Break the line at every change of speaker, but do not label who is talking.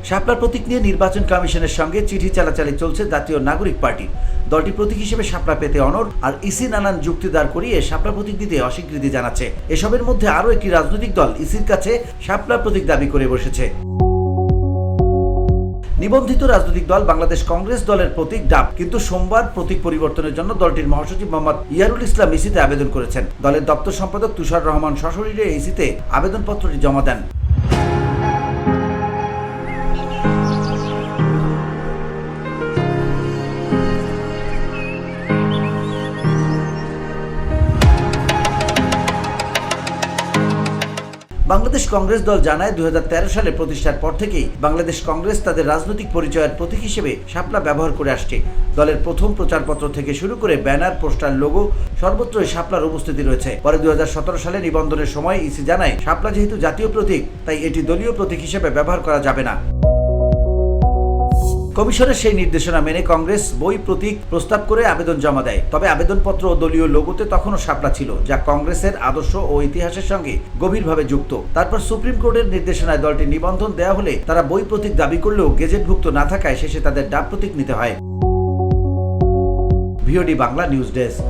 শাপলার প্রতীক নিয়ে নির্বাচন কমিশনের সঙ্গে চিঠি চালাচালি চলছে জাতীয় নাগরিক পার্টি। দলটি প্রতীক হিসেবে শাপলা পেতে অনড়, আর ইসি নানান যুক্তি দাঁড় করিয়ে শাপলা প্রতীক দিতে অস্বীকৃতি জানাচ্ছে। এসবের মধ্যে আরও একটি রাজনৈতিক দল ইসির কাছে শাপলার প্রতীক দাবি করে বসেছে। নিবন্ধিত রাজনৈতিক দল বাংলাদেশ কংগ্রেস দলের প্রতীক ডাব, কিন্তু সোমবার প্রতীক পরিবর্তনের জন্য দলটির মহাসচিব মোহাম্মদ ইয়ারুল ইসলাম ইসিতে আবেদন করেছেন। দলের দপ্তর সম্পাদক তুষার রহমান সশরীরে ইসিতে আবেদনপত্রটি জমা দেন। বাংলাদেশ কংগ্রেস দল জানায় 2013 সালে প্রতিষ্ঠার পর থেকেই বাংলাদেশ কংগ্রেস তাদের রাজনৈতিক পরিচয়ের প্রতীক হিসেবে শাপলা ব্যবহার করে আসছে। দলের প্রথম প্রচারপত্র থেকে শুরু করে ব্যানার, পোস্টার, লোগো সর্বত্রই শাপলার উপস্থিতি রয়েছে। পরে 2017 সালে নিবন্ধনের সময় ইসি জানায় শাপলা যেহেতু জাতীয় প্রতীক, তাই এটি দলীয় প্রতীক হিসেবে ব্যবহার করা যাবে না। কমিশনের সেই নির্দেশনা মেনে কংগ্রেস বই প্রতীক প্রস্তাব করে আবেদন জমা দেয়। তবে আবেদনপত্র ও দলীয় লোগোতে তখনও শাপলা ছিল, যা কংগ্রেসের আদর্শ ও ইতিহাসের সঙ্গে গভীরভাবে যুক্ত। তারপর সুপ্রিম কোর্টের নির্দেশনায় দলটির নিবন্ধন দেওয়া হলে তারা বই প্রতীক দাবি করলেও গেজেটভুক্ত না থাকায় শেষে তাদের ডাক প্রতীক নিতে হয়। VOD Bangla news desk.